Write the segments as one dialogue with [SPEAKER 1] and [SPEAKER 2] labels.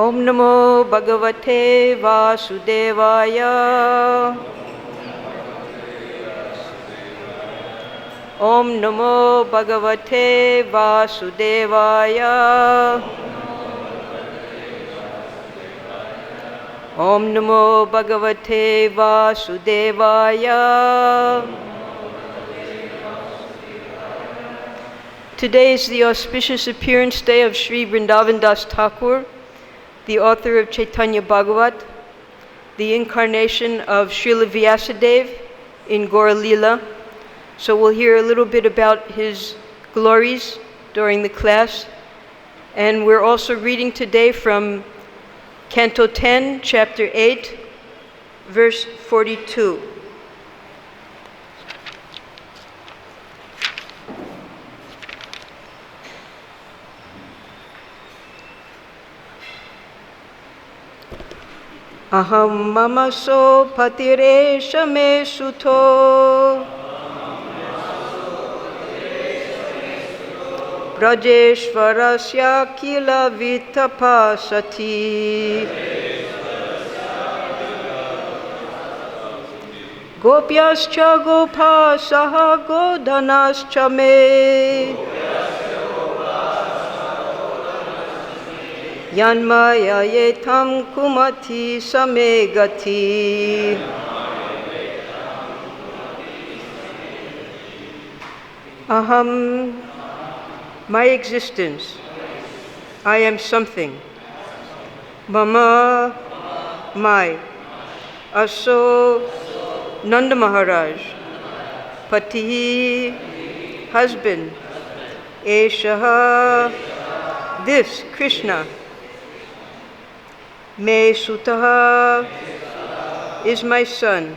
[SPEAKER 1] Om Namo Bhagavate Vasudevaya. Om Namo Bhagavate Vasudevaya. Om Namo Bhagavate Vasudevaya. Today is the auspicious appearance day of Sri Vrindavan Das Thakur, the author of Chaitanya Bhagavat, the incarnation of Srila Vyasadeva in Gaura Lila. So we'll hear a little bit about his glories during the class. And we're also reading today from Canto 10, Chapter 8, verse 42. Aham mamāsau patir eṣaḥ me suto. Vrajeśvarasyākhila-vittapā satī. Gopyaś gopāḥ saha-godhanāś me. yan-māyayetthaṁ kumatiḥ same gatiḥ. Aham, my existence. I am something. Mama, my. Asau, Nanda Mahārāja. Patiḥ, husband. eṣaḥ, this, Kṛṣṇa. Me sutaḥ is my son.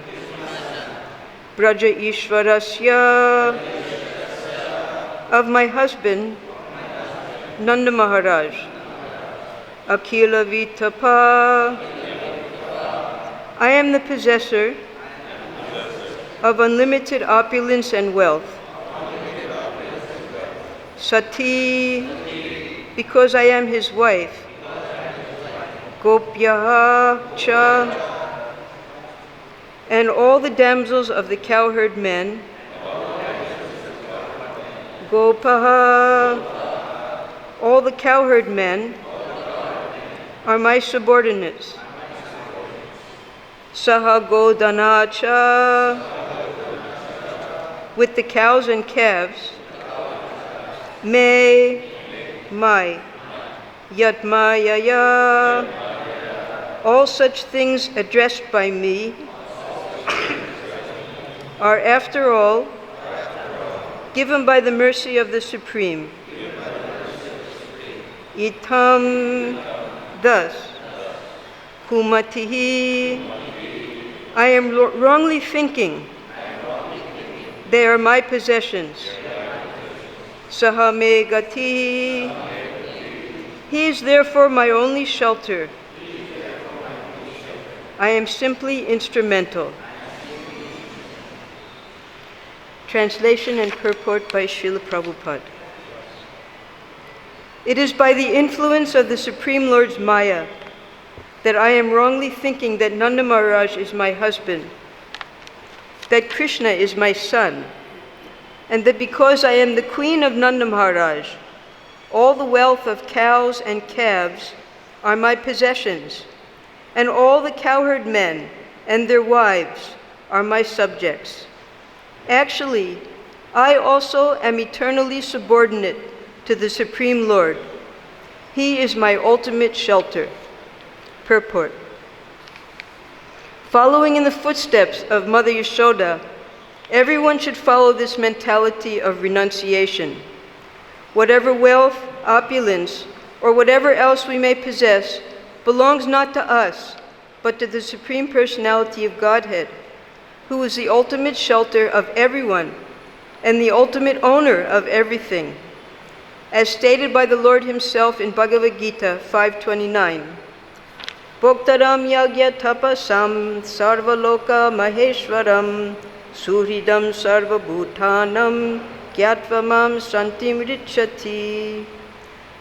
[SPEAKER 1] Vraja-īśvarasya of my husband, Nanda Mahārāja. Akhila-vitta-pā, I am the possessor of unlimited opulence and wealth. Satī, because I am his wife. Gopyaḥ, and all the damsels of the cowherd men. Gopāḥ, all the cowherd men are my subordinates. Saha-godhanāś, with the cows and calves. My, yat-māyayā, all such things addressed by me are, after all, given by the mercy of the Supreme. Itam, thus, kumatiḥ, I am wrongly thinking, they are my possessions. Saha-gatiḥ, he is therefore my only shelter. I am simply instrumental. Translation and purport by Srila Prabhupada. It is by the influence of the Supreme Lord's Maya that I am wrongly thinking that Nanda Mahārāja is my husband, that Kṛṣṇa is my son, and that because I am the queen of Nanda Mahārāja, all the wealth of cows and calves are my possessions, and all the cowherd men and their wives are my subjects. Actually, I also am eternally subordinate to the Supreme Lord. He is my ultimate shelter. Purport. Following in the footsteps of Mother Yashoda, everyone should follow this mentality of renunciation. Whatever wealth, opulence, or whatever else we may possess belongs not to us, but to the Supreme Personality of Godhead, who is the ultimate shelter of everyone and the ultimate owner of everything. As stated by the Lord himself in Bhagavad Gita 5:29, Bhoktaram yagya tapasam sarvaloka maheshwaram suhridam sarvabhutanam gyatva mam santim richati.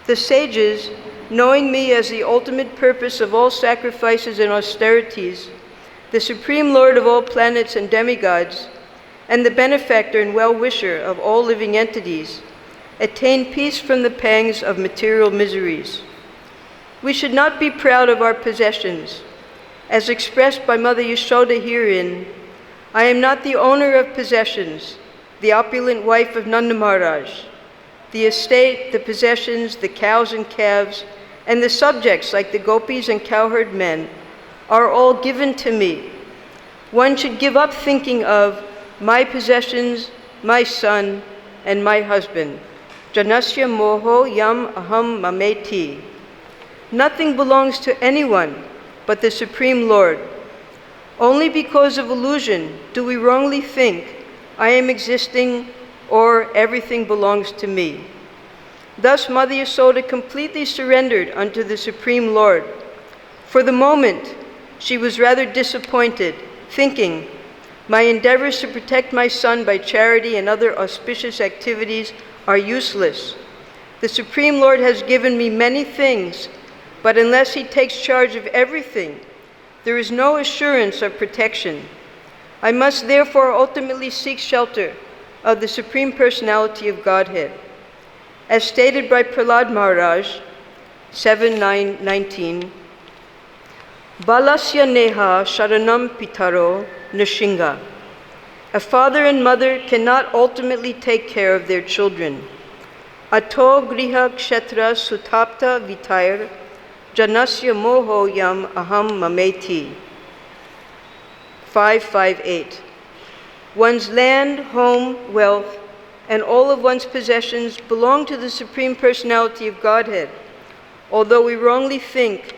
[SPEAKER 1] The sages knowing me as the ultimate purpose of all sacrifices and austerities, the Supreme Lord of all planets and demigods, and the benefactor and well-wisher of all living entities, attain peace from the pangs of material miseries. We should not be proud of our possessions. As expressed by Mother Yashoda herein, I am not the owner of possessions, the opulent wife of Nanda Mahārāja. The estate, the possessions, the cows and calves, and the subjects like the gopis and cowherd men are all given to me. One should give up thinking of my possessions, my son, and my husband. Janasya moho yam aham mameti. Nothing belongs to anyone but the Supreme Lord. Only because of illusion do we wrongly think I am existing or everything belongs to me. Thus Mother Yashoda completely surrendered unto the Supreme Lord. For the moment, she was rather disappointed, thinking, my endeavors to protect my son by charity and other auspicious activities are useless. The Supreme Lord has given me many things, but unless he takes charge of everything, there is no assurance of protection. I must therefore ultimately seek shelter of the Supreme Personality of Godhead. As stated by Prahlad Maharaj, 7:9-19, Balasya neha sharanam pitaro nishinga. A father and mother cannot ultimately take care of their children. Ato griha kshetra sutapta vitair janasya moho yam aham mameti. 5:5-8. One's land, home, wealth, and all of one's possessions belong to the Supreme Personality of Godhead, although we wrongly think,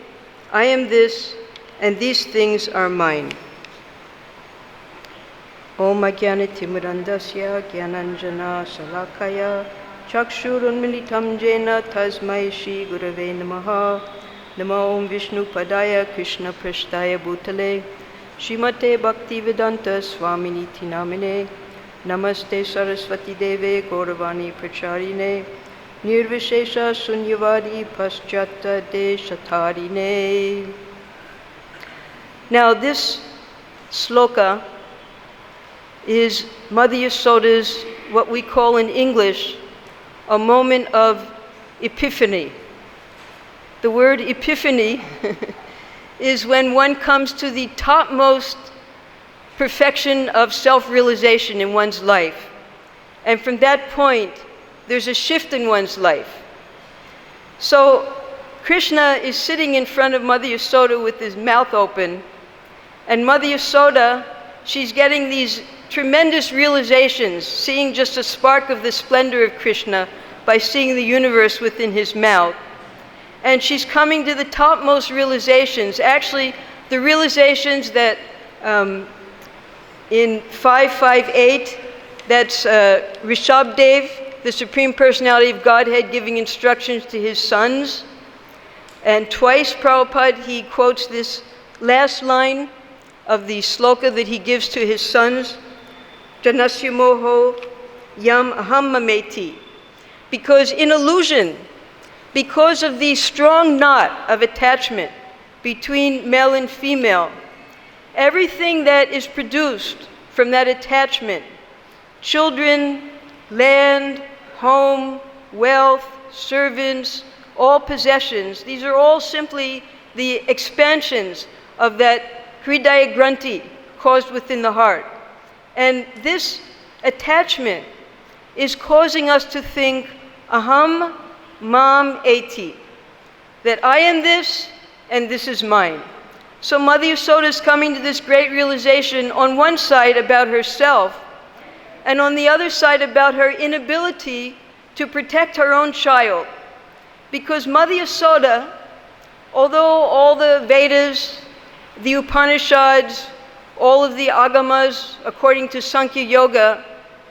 [SPEAKER 1] I am this, and these things are mine. Om ajnana-timirandasya jnananjana salakaya chakshurunmilitam jena tasmai shri gurave namaha. Namo Om Vishnu Padaya Krishna Prasthaya Bhutale Srimate Bhaktivedanta Swaminiti Namine Namaste Saraswati Deve Gauravani Pracharine Nirvishesha Sunyavadi Paschata Deshatarine. Now this sloka is Mother Yashoda's, what we call in English, a moment of epiphany. The word epiphany is when one comes to the topmost perfection of self-realization in one's life. And from that point, there's a shift in one's life. So Kṛṣṇa is sitting in front of Mother Yashoda with his mouth open, and Mother Yashoda, she's getting these tremendous realizations, seeing just a spark of the splendor of Kṛṣṇa by seeing the universe within his mouth. And she's coming to the topmost realizations, actually the realizations that in 5:5-8, that's Rishabdev, the Supreme Personality of Godhead, giving instructions to his sons. And twice Prabhupada, he quotes this last line of the sloka that he gives to his sons, Janasya moho yam aham mameti. Because in illusion, because of the strong knot of attachment between male and female, everything that is produced from that attachment, children, land, home, wealth, servants, all possessions, these are all simply the expansions of that hridaya granthi caused within the heart. And this attachment is causing us to think, aham, mam eti, that I am this and this is mine. So Mother Yashoda is coming to this great realization on one side about herself, and on the other side about her inability to protect her own child. Because Mother Yashoda, although all the Vedas, the Upanishads, all of the agamas, according to Sankhya Yoga,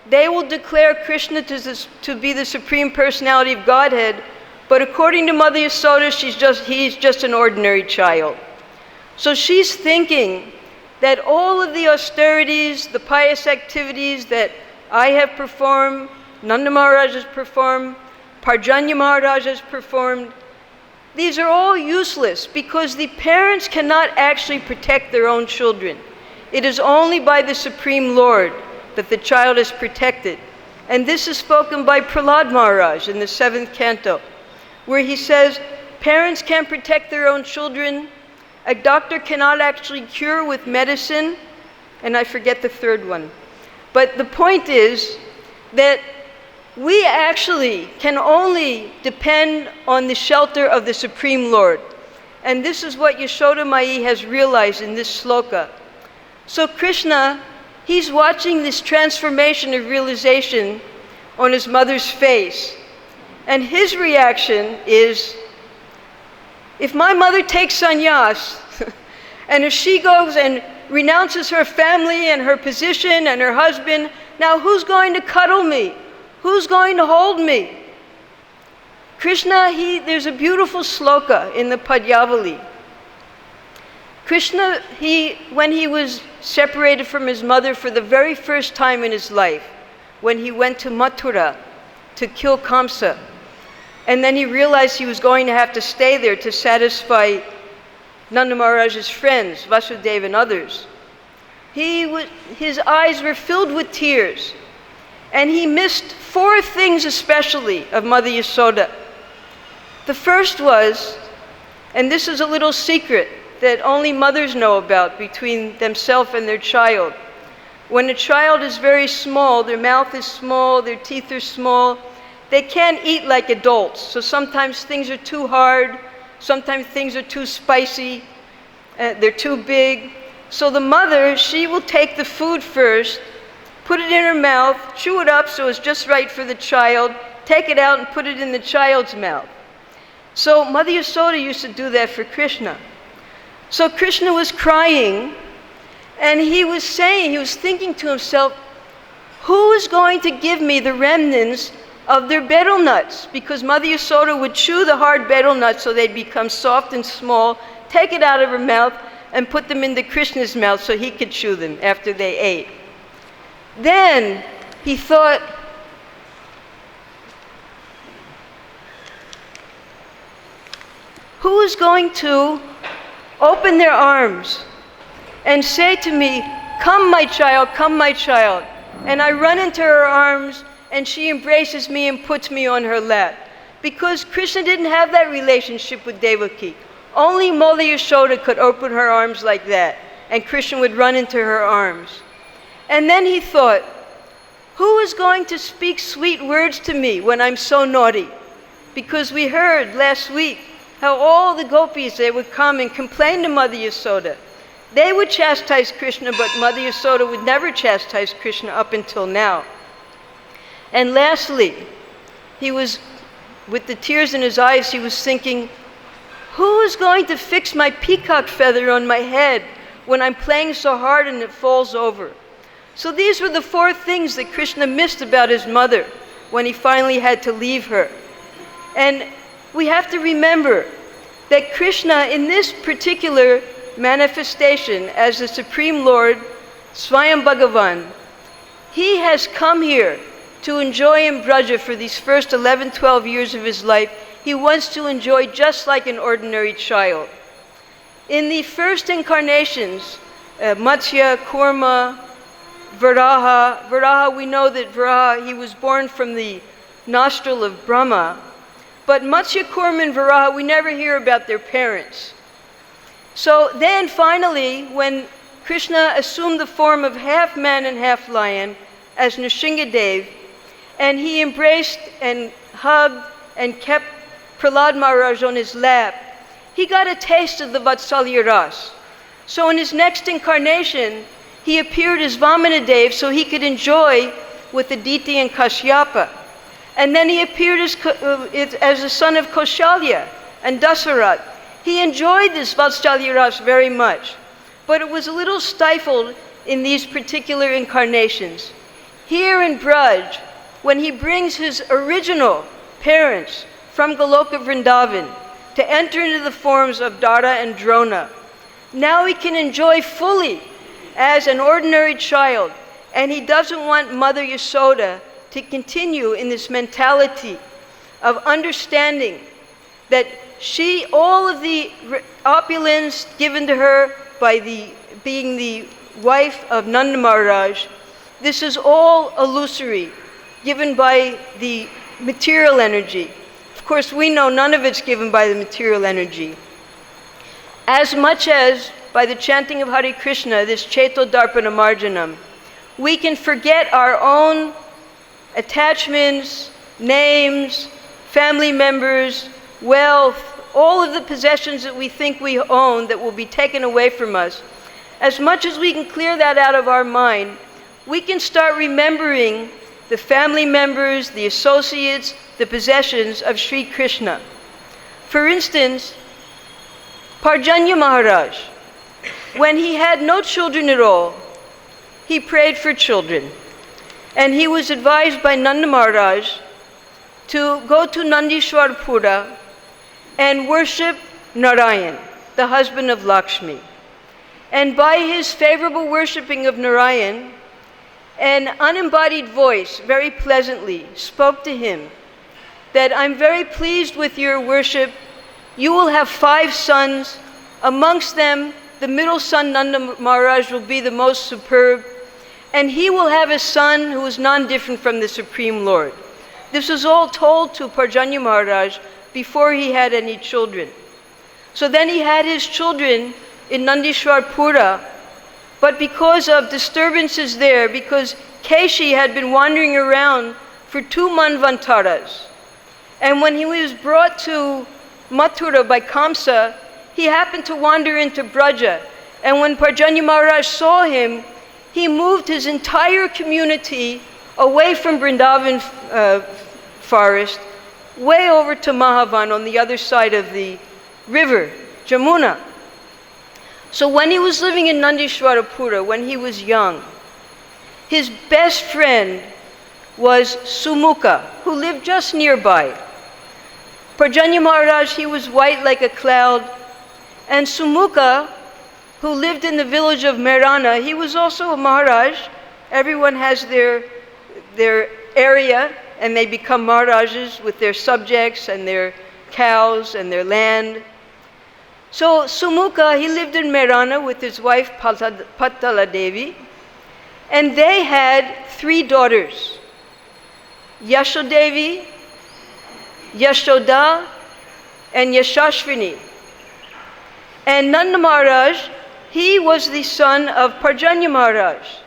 [SPEAKER 1] they will declare Kṛṣṇa to be the Supreme Personality of Godhead, but according to Mother Yashoda, he's just an ordinary child. So she's thinking that all of the austerities, the pious activities that I have performed, Nanda Mahārāja has performed, Parjanya Mahārāja has performed, these are all useless because the parents cannot actually protect their own children. It is only by the Supreme Lord that the child is protected. And this is spoken by Nanda Mahārāja in the 7th canto, where he says, parents can't protect their own children, a doctor cannot actually cure with medicine, and I forget the third one. But the point is that we actually can only depend on the shelter of the Supreme Lord. And this is what Yashoda-mayi has realized in this sloka. So Kṛṣṇa, he's watching this transformation of realization on his mother's face. And his reaction is, if my mother takes sannyas, and if she goes and renounces her family and her position and her husband, now who's going to cuddle me? Who's going to hold me? Kṛṣṇa, there's a beautiful sloka in the Padyavali. Kṛṣṇa, when he was separated from his mother for the very first time in his life, when he went to Mathura to kill Kamsa, and then he realized he was going to have to stay there to satisfy Nanda Mahārāja's friends, Vasudeva and others. His eyes were filled with tears, and he missed 4 things especially of Mother Yasoda. The first was, and this is a little secret that only mothers know about between themselves and their child. When a child is very small, their mouth is small, their teeth are small, they can't eat like adults. So sometimes things are too hard, sometimes things are too spicy, they're too big. So the mother, she will take the food first, put it in her mouth, chew it up so it's just right for the child, take it out and put it in the child's mouth. So Mother Yasoda used to do that for Kṛṣṇa. So Kṛṣṇa was crying, and he was thinking to himself, who is going to give me the remnants of their betel nuts? Because Mother Yasoda would chew the hard betel nuts so they'd become soft and small, take it out of her mouth, and put them into Kṛṣṇa's mouth so he could chew them after they ate. Then he thought, who is going to open their arms and say to me, come my child, come my child. And I run into her arms and she embraces me and puts me on her lap. Because Kṛṣṇa didn't have that relationship with Devaki. Only Mother Yasoda could open her arms like that, and Kṛṣṇa would run into her arms. And then he thought, who is going to speak sweet words to me when I'm so naughty? Because we heard last week how all the gopis, they would come and complain to Mother Yasoda. They would chastise Kṛṣṇa, but Mother Yasoda would never chastise Kṛṣṇa up until now. And lastly, he was, with the tears in his eyes, he was thinking, who is going to fix my peacock feather on my head when I'm playing so hard and it falls over? So these were the 4 things that Kṛṣṇa missed about his mother when he finally had to leave her. And we have to remember that Kṛṣṇa, in this particular manifestation as the Supreme Lord, Swayam Bhagavan, he has come here to enjoy in Braja for these first 11, 12 years of his life. He wants to enjoy just like an ordinary child. In the first incarnations, Matsya, Kurma, Varaha, we know that Varaha, he was born from the nostril of Brahma. But Matsya, Kurma, and Varaha, we never hear about their parents. So then finally, when Kṛṣṇa assumed the form of half man and half lion as Nrsimhadev, and he embraced and hugged and kept Prahlāda Mahārāja on his lap, he got a taste of the Vatsalya Ras. So in his next incarnation, he appeared as Vamanadev so he could enjoy with Aditi and Kashyapa. And then he appeared as the son of Kaushalya and Dasarat. He enjoyed this Vatsalya Ras very much, but it was a little stifled in these particular incarnations. Here in Braj, when he brings his original parents from Goloka Vrindavan to enter into the forms of Dara and Drona, now he can enjoy fully as an ordinary child, and he doesn't want Mother Yasoda to continue in this mentality of understanding that all of the opulence given to her by being the wife of Nanda Mahārāja, this is all illusory, given by the material energy. Of course, we know none of it's given by the material energy. As much as by the chanting of Hare Krishna, this Cheto Darpana Marjanam, we can forget our own attachments, names, family members, wealth, all of the possessions that we think we own that will be taken away from us. As much as we can clear that out of our mind, we can start remembering the family members, the associates, the possessions of Sri Kṛṣṇa. For instance, Parjanya Mahārāja, when he had no children at all, he prayed for children. And he was advised by Nanda Mahārāja to go to Nandishwarpura and worship Narayan, the husband of Lakshmi. And by his favorable worshiping of Narayan, an unembodied voice very pleasantly spoke to him that I'm very pleased with your worship. You will have 5 sons. Amongst them, the middle son, Nanda Mahārāja, will be the most superb. And he will have a son who is non-different from the Supreme Lord. This was all told to Parjanya Mahārāja before he had any children. So then he had his children in Nandishwarpura, but because of disturbances there, because Keshi had been wandering around for 2 manvantaras, and when he was brought to Mathura by Kamsa, he happened to wander into Braja, and when Parjanya Mahārāja saw him, he moved his entire community away from Vrindavan forest, way over to Mahavan on the other side of the river, Jamuna. So when he was living in Nandishwarapura, when he was young, his best friend was Sumukha, who lived just nearby. Parjanya Mahārāja, he was white like a cloud, and Sumukha, who lived in the village of Merana, he was also a Maharaj. Everyone has their area, and they become Maharajas with their subjects and their cows and their land. So Sumukha, he lived in Merana with his wife Patala Devi, and they had 3 daughters, Yashodevi, Yashoda, and Yashashvini. And Nanda Mahārāja, he was the son of Parjanya Mahārāja.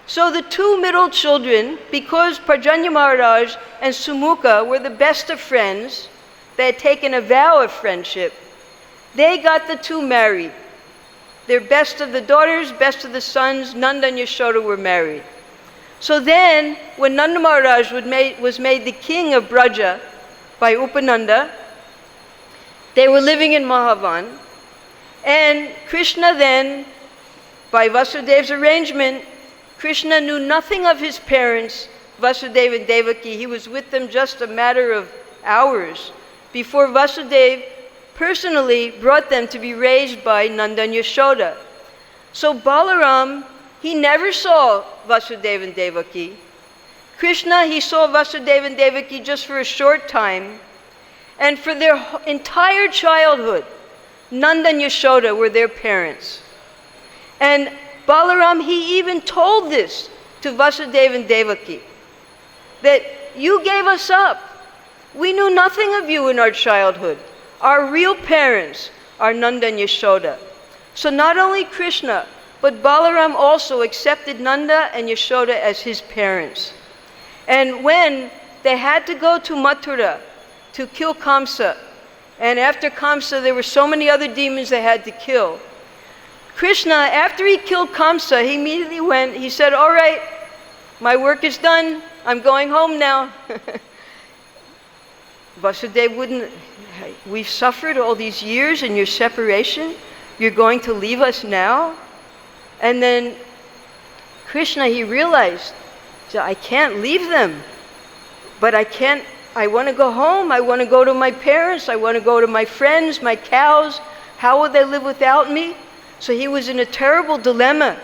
[SPEAKER 1] So the 2 middle children, because Parjanya Mahārāja and Sumukha were the best of friends, they had taken a vow of friendship, they got the 2 married. Their best of the daughters, best of the sons, Nanda and Yashoda were married. So then, when Nanda Mahārāja was made the king of Braja by Upananda, they were living in Mahavan, and Kṛṣṇa then, by Vasudev's arrangement, Kṛṣṇa knew nothing of his parents, Vasudeva and Devaki. He was with them just a matter of hours before Vasudeva personally brought them to be raised by Nanda and Yashoda. So Balaram, he never saw Vasudeva and Devaki. Kṛṣṇa, he saw Vasudeva and Devaki just for a short time, and for their entire childhood, Nanda and Yashoda were their parents. And Balaram, he even told this to Vasudeva and Devaki, that you gave us up. We knew nothing of you in our childhood. Our real parents are Nanda and Yashoda. So not only Kṛṣṇa, but Balaram also accepted Nanda and Yashoda as his parents. And when they had to go to Mathura to kill Kamsa, and after Kamsa there were so many other demons they had to kill, Kṛṣṇa, after he killed Kamsa, he immediately went, he said, all right, my work is done, I'm going home now. Vasudeva wouldn't, we've suffered all these years in your separation, you're going to leave us now? And then Kṛṣṇa, he realized, I can't leave them, but I want to go home, I want to go to my parents, I want to go to my friends, my cows, how will they live without me? So he was in a terrible dilemma.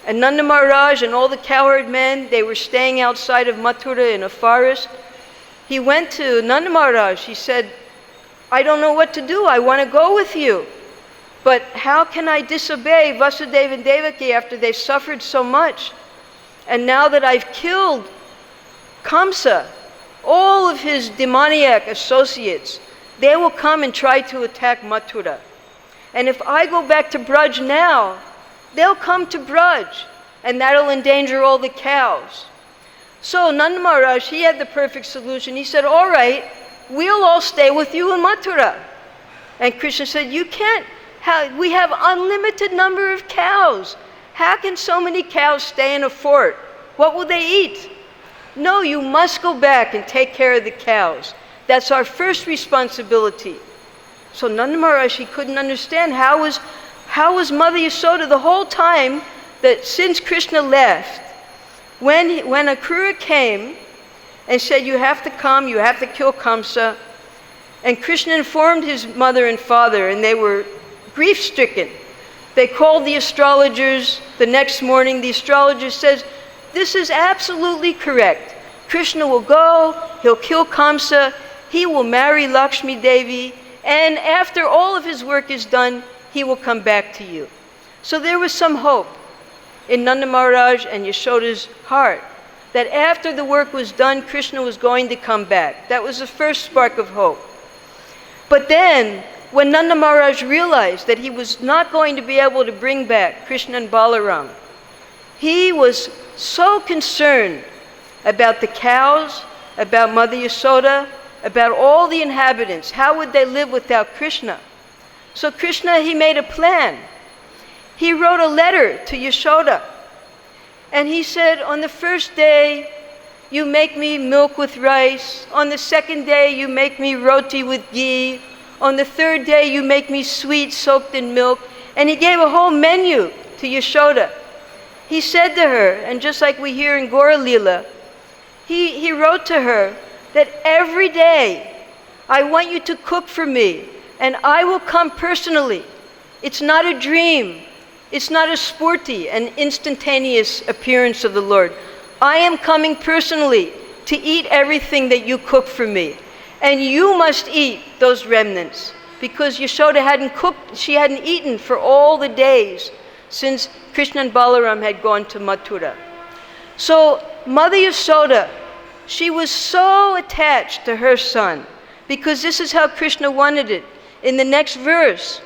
[SPEAKER 1] And Nanda Mahārāja and all the cowherd men, they were staying outside of Mathura in a forest. He went to Nanda Mahārāja, he said, I don't know what to do. I want to go with you. But how can I disobey Vasudeva and Devaki after they've suffered so much? And now that I've killed Kamsa, all of his demoniac associates, they will come and try to attack Mathura. And if I go back to Braj now, they'll come to Braj, and that'll endanger all the cows. So Nanda Mahārāja, he had the perfect solution. He said, all right, we'll all stay with you in Mathura. And Kṛṣṇa said, you can't. We have unlimited number of cows. How can so many cows stay in a fort? What will they eat? No, you must go back and take care of the cows. That's our first responsibility. So Nanda Mahārāja, he couldn't understand how was Mother Yasoda the whole time that since Kṛṣṇa left, when Akrura came and said, you have to come, you have to kill Kamsa, and Kṛṣṇa informed his mother and father, and they were grief-stricken. They called the astrologers the next morning. The astrologer says, this is absolutely correct. Kṛṣṇa will go, he'll kill Kamsa, he will marry Lakshmi Devi, and after all of his work is done, he will come back to you. So there was some hope in Nanda Mahārāja and Yashoda's heart that after the work was done, Kṛṣṇa was going to come back. That was the first spark of hope. But then, when Nanda Mahārāja realized that he was not going to be able to bring back Kṛṣṇa and Balaram, he was so concerned about the cows, about Mother Yasoda, about all the inhabitants. How would they live without Kṛṣṇa? So Kṛṣṇa, he made a plan. He wrote a letter to Yashoda, and he said, on the first day, you make me milk with rice. On the second day, you make me roti with ghee. On the third day, you make me sweet soaked in milk. And he gave a whole menu to Yashoda. He said to her, and just like we hear in Gora Lila, he wrote to her that every day, I want you to cook for me, and I will come personally. It's not a dream. It's not a sporty and instantaneous appearance of the Lord. I am coming personally to eat everything that you cook for me. And you must eat those remnants, because Yashoda hadn't cooked, she hadn't eaten for all the days since Kṛṣṇa and Balaram had gone to Mathura. So Mother Yasoda, she was so attached to her son, because this is how Kṛṣṇa wanted it. In the next verse,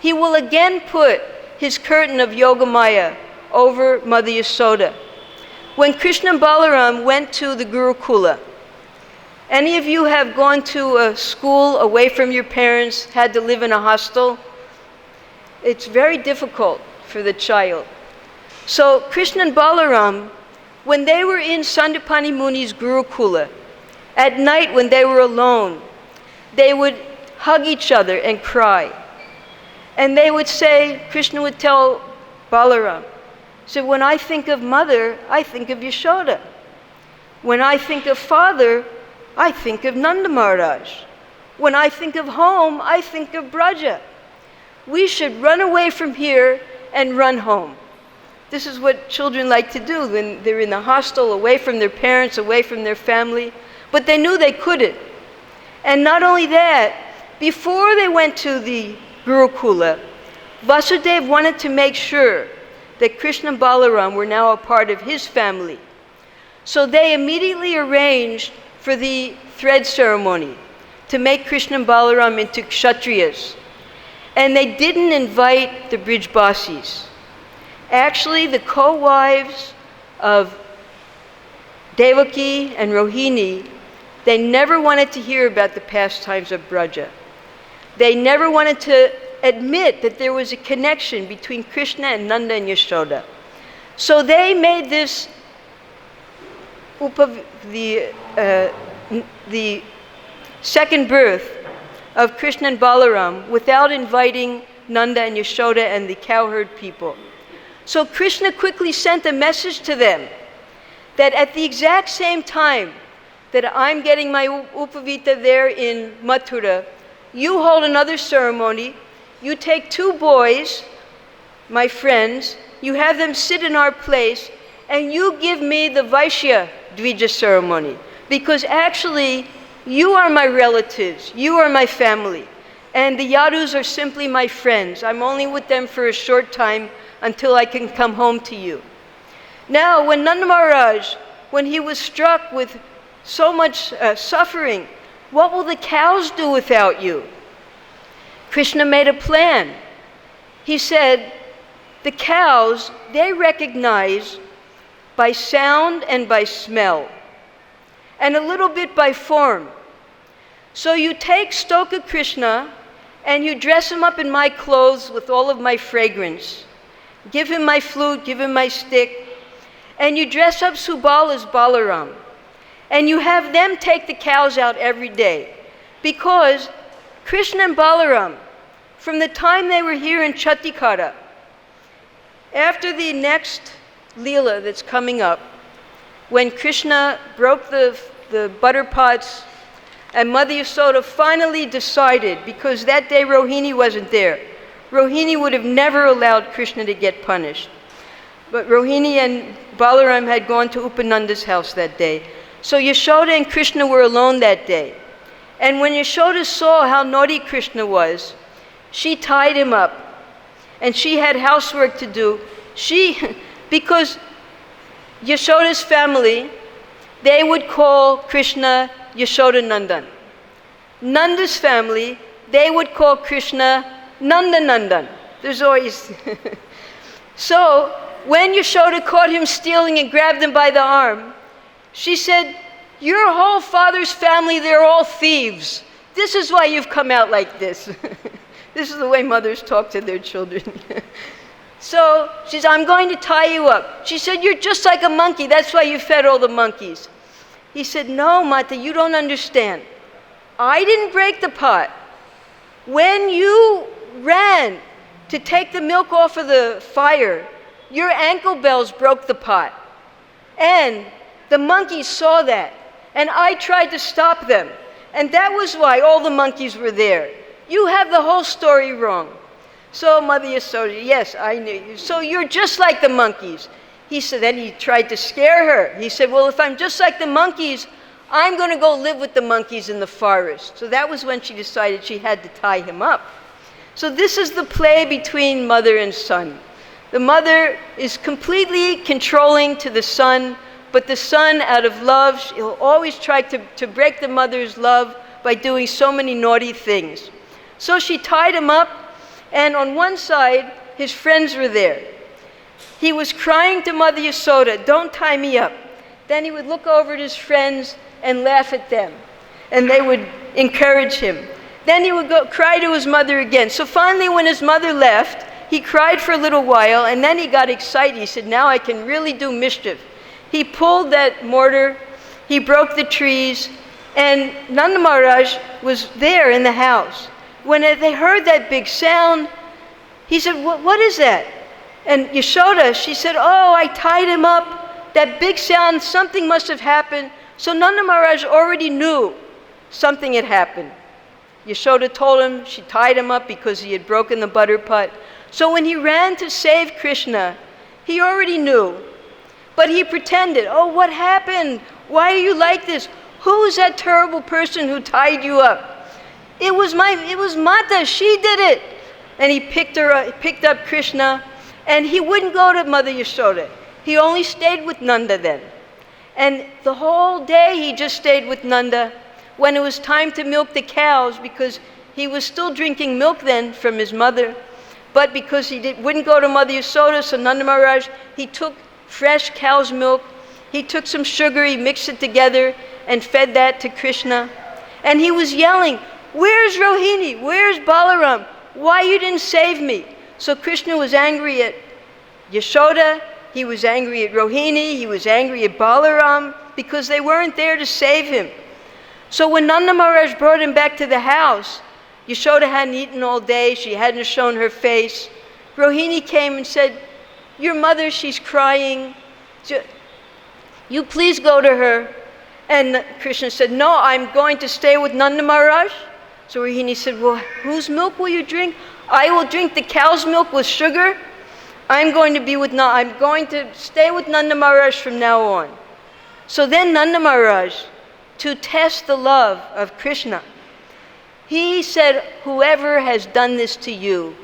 [SPEAKER 1] he will again put his curtain of Yoga Maya over Mother Yasoda. When Kṛṣṇa and Balaram went to the Gurukula, any of you have gone to a school away from your parents, had to live in a hostel? It's very difficult for the child. So Kṛṣṇa and Balaram, when they were in Sandipani Muni's Gurukula, at night when they were alone, they would hug each other and cry. And they would say, Kṛṣṇa would tell Balaram, so when I think of mother, I think of Yashoda. When I think of father, I think of Nanda Mahārāja. When I think of home, I think of Braja. We should run away from here and run home. This is what children like to do when they're in the hostel, away from their parents, away from their family. But they knew they couldn't. And not only that, before they went to the Gurukula, Vasudeva wanted to make sure that Kṛṣṇa and Balaram were now a part of his family. So they immediately arranged for the thread ceremony to make Kṛṣṇa and Balaram into Kshatriyas. And they didn't invite the Brijbasis. Actually, the co-wives of Devaki and Rohini, they never wanted to hear about the pastimes of Braja. They never wanted to admit that there was a connection between Kṛṣṇa and Nanda and Yashoda. So they made this the second birth of Kṛṣṇa and Balaram without inviting Nanda and Yashoda and the cowherd people. So Kṛṣṇa quickly sent a message to them that at the exact same time that I'm getting my upavita there in Mathura, you hold another ceremony, you take 2 boys, my friends, you have them sit in our place, and you give me the Vaishya Dvija ceremony. Because actually, you are my relatives, you are my family. and the Yadus are simply my friends. I'm only with them for a short time until I can come home to you. Now, when Nanda Mahārāja, when he was struck with so much suffering, what will the cows do without you? Kṛṣṇa made a plan. He said, the cows, they recognize by sound and by smell, and a little bit by form. So you take Stoka Kṛṣṇa and you dress him up in my clothes with all of my fragrance. Give him my flute, give him my stick, and you dress up Subal as Balaram. And you have them take the cows out every day. Because Kṛṣṇa and Balaram, from the time they were here in Chatikara, after the next Leela that's coming up, when Kṛṣṇa broke the butter pots, and Mother Yasoda finally decided, because that day Rohini wasn't there. Rohini would have never allowed Kṛṣṇa to get punished. But Rohini and Balaram had gone to Upananda's house that day. So Yashoda and Kṛṣṇa were alone that day. And when Yashoda saw how naughty Kṛṣṇa was, she tied him up. And she had housework to do. Because Yashoda's family, they would call Kṛṣṇa Yashoda Nandan. Nanda's family, they would call Kṛṣṇa Nanda Nandan. There's always... So, when Yashoda caught him stealing and grabbed him by the arm, she said, your whole father's family, they're all thieves. This is why you've come out like this. This is the way mothers talk to their children. So, she said, I'm going to tie you up. She said, you're just like a monkey. That's why you fed all the monkeys. He said, no, Mata, you don't understand. I didn't break the pot. When you ran to take the milk off of the fire, your ankle bells broke the pot. And the monkeys saw that. And I tried to stop them. And that was why all the monkeys were there. You have the whole story wrong. So Mother Yasoda, yes, I knew you. So you're just like the monkeys. He said, then he tried to scare her. He said, well, if I'm just like the monkeys, I'm going to go live with the monkeys in the forest. So that was when she decided she had to tie him up. So this is the play between mother and son. The mother is completely controlling to the son, but the son, out of love, he'll always try to break the mother's love by doing so many naughty things. So she tied him up, and on one side, his friends were there. He was crying to Mother Yasoda, don't tie me up. Then he would look over at his friends and laugh at them, and they would encourage him. Then he would go cry to his mother again. So finally, when his mother left, he cried for a little while, and then he got excited. He said, now I can really do mischief. He pulled that mortar, he broke the trees, and Nanda Mahārāja was there in the house. When they heard that big sound, he said, what is that? And Yashoda, she said, oh, I tied him up. That big sound, something must have happened. So Nanda Mahārāja already knew something had happened. Yashoda told him she tied him up because he had broken the butter pot. So when he ran to save Kṛṣṇa, he already knew. But he pretended, oh, what happened? Why are you like this? Who is that terrible person who tied you up? It was Mata, she did it. And he picked up Kṛṣṇa, and he wouldn't go to Mother Yashoda. He only stayed with Nanda then. And the whole day he just stayed with Nanda. When it was time to milk the cows, because he was still drinking milk then from his mother, but because he wouldn't go to Mother Yasoda, so Nanda Mahārāja, he took fresh cow's milk, he took some sugar, he mixed it together and fed that to Kṛṣṇa. And he was yelling, where's Rohini? Where's Balaram? Why you didn't save me? So Kṛṣṇa was angry at Yashoda, he was angry at Rohini, he was angry at Balaram, because they weren't there to save him. So when Nanda Mahārāja brought him back to the house, Yashoda hadn't eaten all day, she hadn't shown her face. Rohini came and said, your mother, she's crying. You please go to her. And Kṛṣṇa said, no, I'm going to stay with Nanda Mahārāja. So Rohini said, well, whose milk will you drink? I will drink the cow's milk with sugar. I'm going to stay with Nanda Mahārāja from now on. So then Nanda Mahārāja, to test the love of Kṛṣṇa, He said, whoever has done this to you,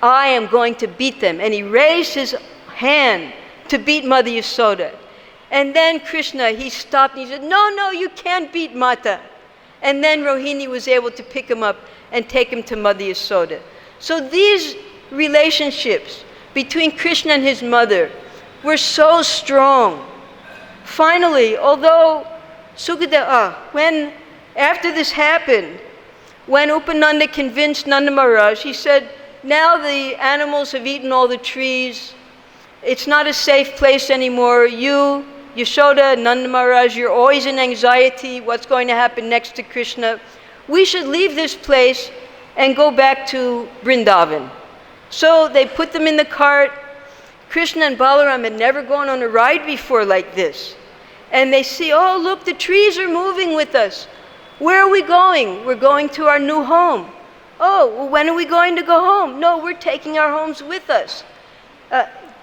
[SPEAKER 1] I am going to beat them. And he raised his hand to beat Mother Yasoda. And then Kṛṣṇa, he stopped and he said, no, you can't beat Mata. And then Rohini was able to pick him up and take him to Mother Yasoda. So these relationships between Kṛṣṇa and his mother were so strong. Finally, although when after this happened, when Upananda convinced Nanda Mahārāja, he said, now the animals have eaten all the trees. It's not a safe place anymore. You, Yashoda, Nanda Mahārāja, you're always in anxiety. What's going to happen next to Kṛṣṇa? We should leave this place and go back to Vrindavan. So they put them in the cart. Kṛṣṇa and Balaram had never gone on a ride before like this. And they see, oh, look, the trees are moving with us. Where are we going? We're going to our new home. Oh, well, when are we going to go home? No, we're taking our homes with us.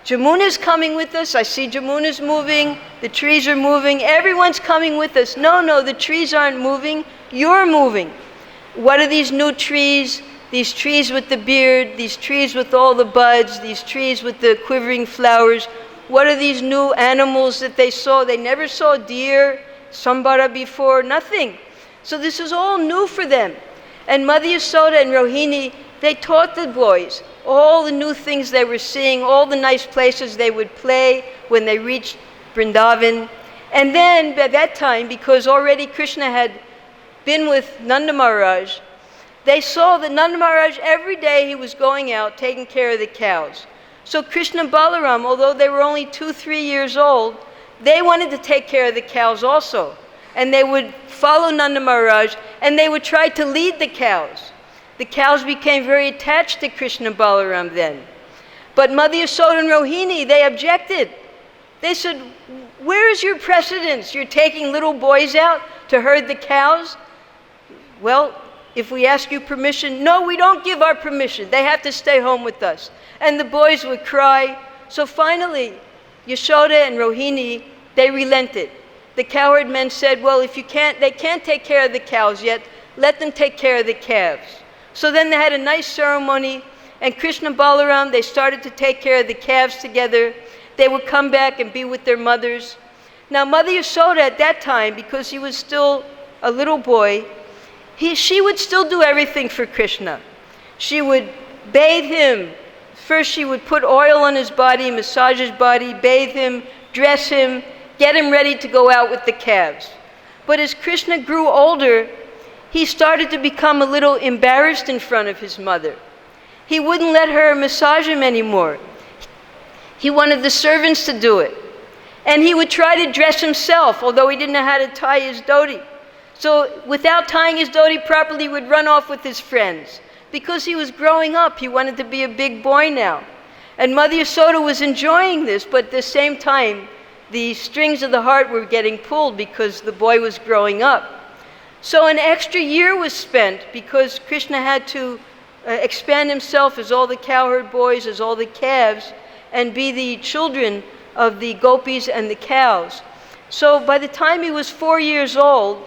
[SPEAKER 1] Jamuna's coming with us. I see Jamuna's moving. The trees are moving. Everyone's coming with us. No, the trees aren't moving. You're moving. What are these new trees? These trees with the beard, these trees with all the buds, these trees with the quivering flowers. What are these new animals that they saw? They never saw deer, sambara before, nothing. So this is all new for them. And Mother Yasoda and Rohini, they taught the boys all the new things they were seeing, all the nice places they would play when they reached Vrindavan. And then by that time, because already Kṛṣṇa had been with Nanda Mahārāja, they saw that Nanda Mahārāja, every day he was going out taking care of the cows. So Kṛṣṇa and Balaram, although they were only 2-3 years old, they wanted to take care of the cows also. And they would follow Nanda Mahārāja, and they would try to lead the cows. The cows became very attached to Kṛṣṇa and Balaram then. But Mother Yasoda and Rohini, they objected. They said, where is your precedence? You're taking little boys out to herd the cows? Well, if we ask you permission, no, we don't give our permission. They have to stay home with us. And the boys would cry. So finally, Yashoda and Rohini, they relented. The cowherd men said, well, if they can't take care of the cows yet, let them take care of the calves. So then they had a nice ceremony, and Kṛṣṇa and Balaram, they started to take care of the calves together. They would come back and be with their mothers. Now, Mother Yasoda at that time, because he was still a little boy, she would still do everything for Kṛṣṇa. She would bathe him. First, she would put oil on his body, massage his body, bathe him, dress him, get him ready to go out with the calves. But as Kṛṣṇa grew older, he started to become a little embarrassed in front of his mother. He wouldn't let her massage him anymore. He wanted the servants to do it. And he would try to dress himself, although he didn't know how to tie his dhoti. So without tying his dhoti properly, he would run off with his friends. Because he was growing up, he wanted to be a big boy now. And Mother Yasoda was enjoying this, but at the same time, the strings of the heart were getting pulled because the boy was growing up. So an extra year was spent because Kṛṣṇa had to expand himself as all the cowherd boys, as all the calves, and be the children of the gopis and the cows. So by the time he was 4 years old,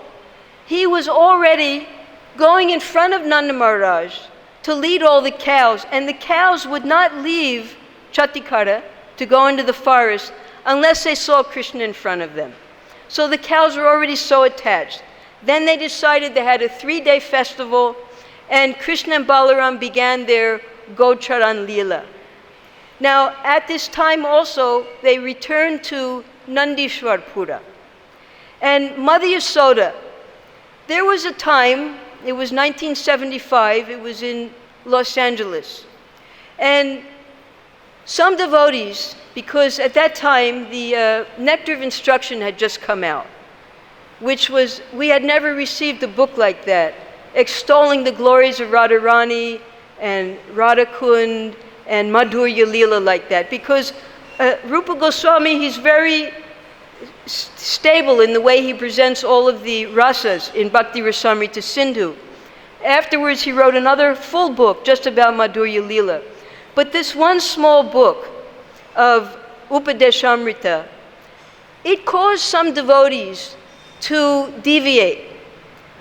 [SPEAKER 1] he was already going in front of Nanda Mahārāja to lead all the cows. And the cows would not leave Chatikara to go into the forest unless they saw Kṛṣṇa in front of them. So the cows were already so attached. Then they decided they had a 3-day festival, and Kṛṣṇa and Balaram began their Gocharan Leela. Now, at this time also, they returned to Nandishwarpura. And Mother Yasoda, there was a time, it was 1975, it was in Los Angeles. And some devotees, because at that time the Nectar of Instruction had just come out, which was, we had never received a book like that, extolling the glories of Radharani and Radhakund and Madhurya Leela like that. Because Rupa Goswami, he's very stable in the way he presents all of the rasas in Bhakti Rasamrita Sindhu. Afterwards, he wrote another full book just about Madhurya Leela. But this one small book of Upadeshamrita, it caused some devotees to deviate.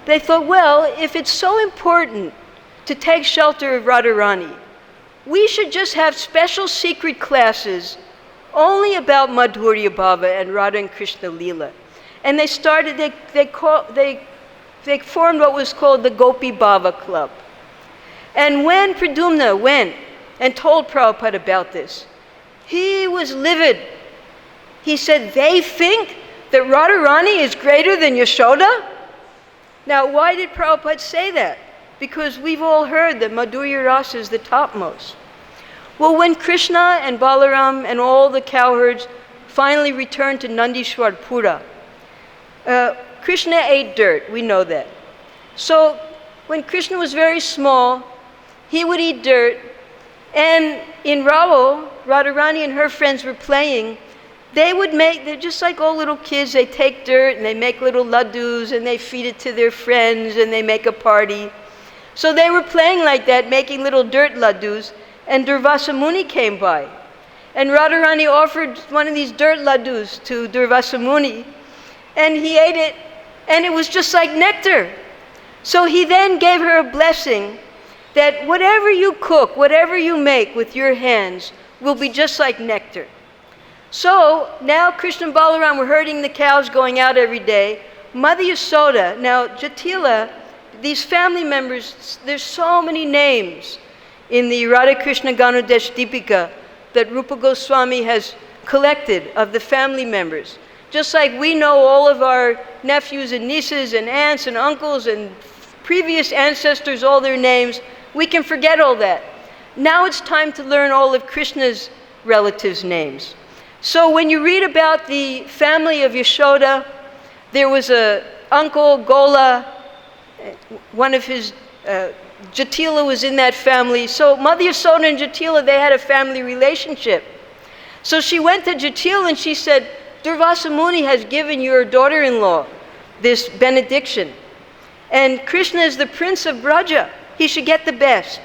[SPEAKER 1] they thought, well, if it's so important to take shelter of Radharani, we should just have special secret classes only about Madhurya Bhava and Radha and Krishna Leela. And they started, they formed what was called the Gopi Bhava Club. And when Pradyumna went and told Prabhupada about this, he was livid. He said, they think that Radharani is greater than Yashoda? Now, why did Prabhupada say that? Because we've all heard that Madhurya Rasa is the topmost. Well, when Krishna and Balaram and all the cowherds finally returned to Nandishwar Pura, Krishna ate dirt, we know that. So when Krishna was very small, he would eat dirt, and in Rao, Radharani and her friends were playing. They're just like all little kids, they take dirt and they make little laddus and they feed it to their friends and they make a party. So they were playing like that, making little dirt laddus, and Durvasa Muni came by. And Radharani offered one of these dirt laddus to Durvasa Muni, and he ate it, and it was just like nectar. So he then gave her a blessing that whatever you cook, whatever you make with your hands will be just like nectar. So now Krishna and Balaram were herding the cows, going out every day. Mother Yasoda, now Jatila, these family members, there's so many names in the Radha Krishna Ganodesh Deepika that Rupa Goswami has collected of the family members. Just like we know all of our nephews and nieces and aunts and uncles and previous ancestors, all their names, we can forget all that. Now it's time to learn all of Krishna's relatives' names. So when you read about the family of Yashoda, there was a uncle, Gola, one of his, Jatila was in that family. So Mother Yasoda and Jatila, they had a family relationship. So she went to Jatila and she said, Durvasa Muni has given your daughter-in-law this benediction. And Krishna is the prince of Braja. He should get the best.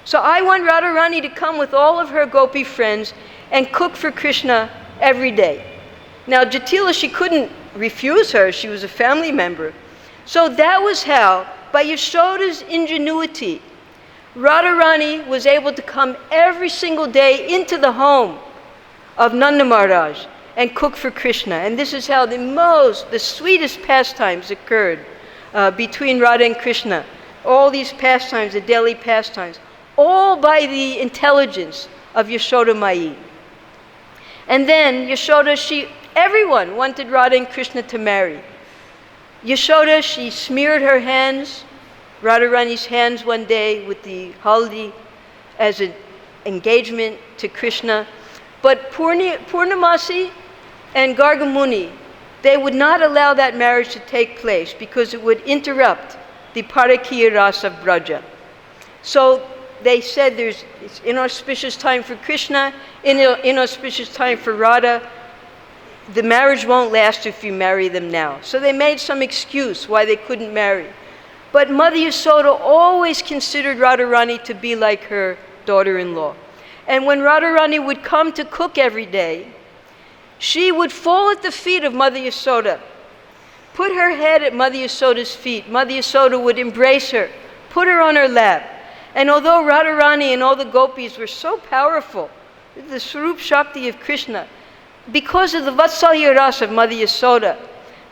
[SPEAKER 1] So I want Radharani to come with all of her gopi friends and cook for Krishna every day. Now Jatila, she couldn't refuse her. She was a family member. So that was how, by Yashoda's ingenuity, Radharani was able to come every single day into the home of Nanda Mahārāja and cook for Krishna. And this is how the sweetest pastimes occurred between Radha and Krishna. All these pastimes, the daily pastimes, all by the intelligence of Yashoda Mai. And then Yashoda, everyone wanted Radha and Krishna to marry. Yashoda, she smeared her hands, Radharani's hands one day with the haldi as an engagement to Krishna. But Purnamasi and Gargamuni, they would not allow that marriage to take place because it would interrupt the Parakiya Rasa of Braja. So they said it's inauspicious time for Krishna, inauspicious time for Radha. The marriage won't last if you marry them now. So they made some excuse why they couldn't marry. But Mother Yasoda always considered Radharani to be like her daughter-in-law. And when Radharani would come to cook every day, she would fall at the feet of Mother Yasoda, put her head at Mother Yasoda's feet. Mother Yasoda would embrace her, put her on her lap. And although Radharani and all the gopis were so powerful, the Swarup Shakti of Krishna, because of the Vatsalya Rasa of Mother Yasoda,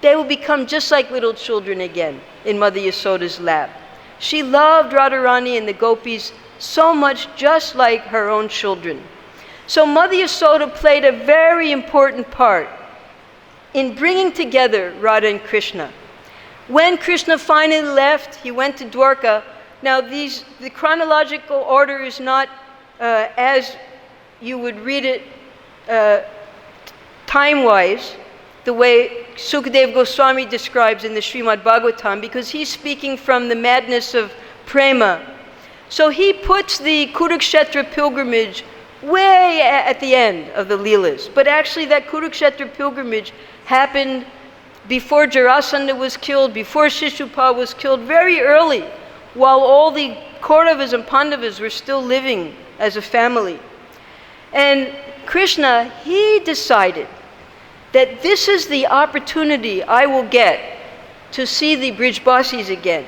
[SPEAKER 1] they will become just like little children again in Mother Yasoda's lap. She loved Radharani and the gopis so much, just like her own children. So Mother Yasoda played a very important part in bringing together Radha and Krishna. When Krishna finally left, he went to Dwarka. Now the chronological order is not as you would read it time-wise, the way Sukadeva Goswami describes in the Srimad Bhagavatam, because he's speaking from the madness of prema. So he puts the Kurukshetra pilgrimage way at the end of the Leelas. But actually that Kurukshetra pilgrimage happened before Jarasandha was killed, before Shishupal was killed, very early, while all the Kauravas and Pandavas were still living as a family. And Krishna, he decided that this is the opportunity I will get to see the Brijbasis again.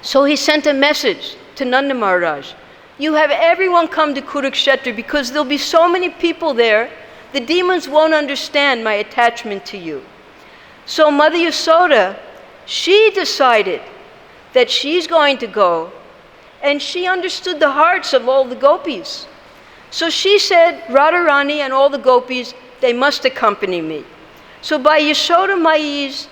[SPEAKER 1] So he sent a message to Nanda Mahārāja. You have everyone come to Kurukshetra because there'll be so many people there, the demons won't understand my attachment to you. So Mother Yasoda, she decided that she's going to go, and she understood the hearts of all the gopis. So she said, Radharani and all the gopis, they must accompany me. So by Yashoda Mai's,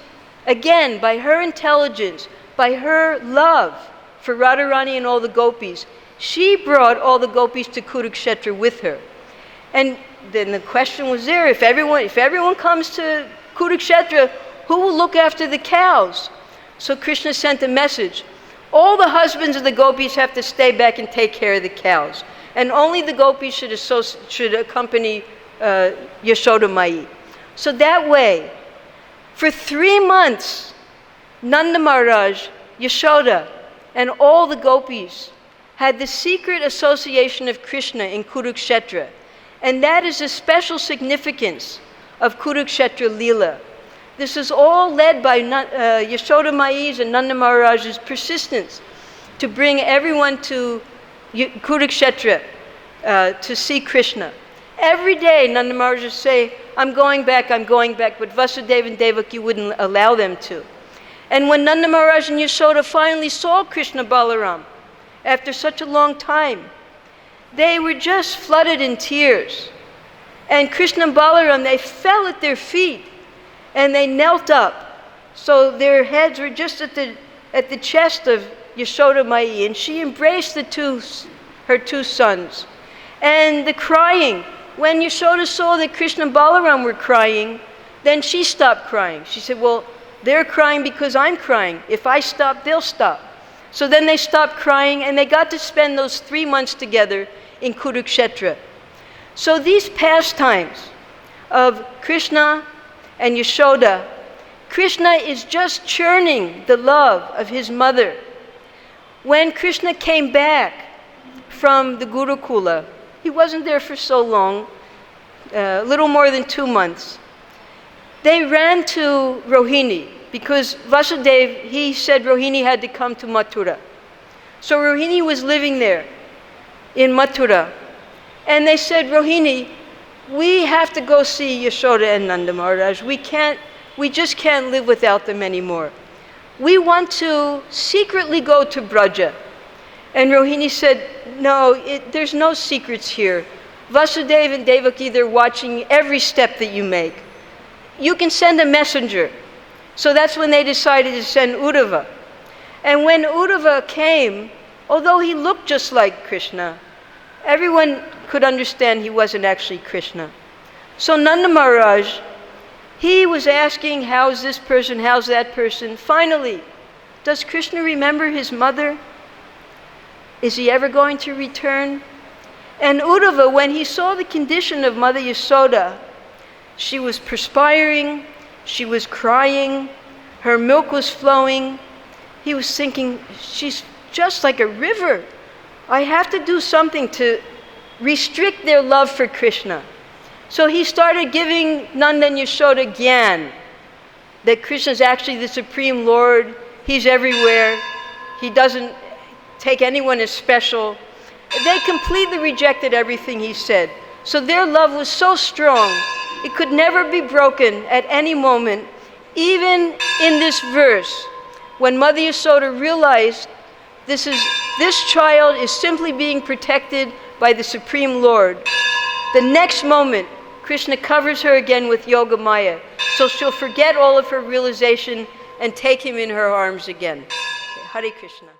[SPEAKER 1] again, by her intelligence, by her love for Radharani and all the gopis, she brought all the gopis to Kurukshetra with her. And then the question was there, if everyone comes to Kurukshetra, who will look after the cows? So Kṛṣṇa sent a message. All the husbands of the gopis have to stay back and take care of the cows. And only the gopis should accompany Yashoda Mai. So that way, for 3 months, Nanda Mahārāja, Yashoda, and all the gopis had the secret association of Kṛṣṇa in Kurukshetra. And that is the special significance of Kurukshetra Leela. This is all led by Yashoda Mai's and Nanda Mahārāja's persistence to bring everyone to Kurukshetra to see Kṛṣṇa. Every day Nanda Mahārāja would say, I'm going back, but Vasudeva and Devaki wouldn't allow them to. And when Nanda Mahārāja and Yashoda finally saw Kṛṣṇa Balaram, after such a long time, they were just flooded in tears. And Kṛṣṇa and Balaram, they fell at their feet and they knelt up. So their heads were just at the chest of Yashoda Mai, and she embraced her two sons. And the crying, when Yashoda saw that Kṛṣṇa and Balaram were crying, then she stopped crying. She said, well, they're crying because I'm crying. If I stop, they'll stop. So then they stopped crying, and they got to spend those 3 months together in Kurukshetra. So these pastimes of Kṛṣṇa and Yashoda, Kṛṣṇa is just churning the love of his mother. When Kṛṣṇa came back from the Gurukula, he wasn't there for so long, a little more than 2 months. They ran to Rohini because Vasudeva, he said Rohini had to come to Mathura. So Rohini was living there in Mathura. And they said, Rohini, we have to go see Yashoda and Nanda Mahārāja. We just can't live without them anymore. We want to secretly go to Braja. And Rohini said, no, there's no secrets here. Vasudeva and Devaki, they're watching every step that you make. You can send a messenger. So that's when they decided to send Uddhava. And when Uddhava came, although he looked just like Kṛṣṇa, everyone could understand he wasn't actually Kṛṣṇa. So Nanda Mahārāja, he was asking, how's this person, how's that person? Finally, does Kṛṣṇa remember his mother? Is he ever going to return? And Uddhava, when he saw the condition of Mother Yasoda, she was perspiring, she was crying, her milk was flowing. He was thinking, she's just like a river. I have to do something to restrict their love for Kṛṣṇa. So he started giving Nanda and Yashoda gyan, that Kṛṣṇa is actually the Supreme Lord, he's everywhere, he doesn't take anyone as special. They completely rejected everything he said. So their love was so strong, it could never be broken at any moment, even in this verse, when Mother Yasoda realized this child is simply being protected by the Supreme Lord. The next moment, Kṛṣṇa covers her again with Yoga Maya, so she'll forget all of her realization and take him in her arms again. Hare Krishna.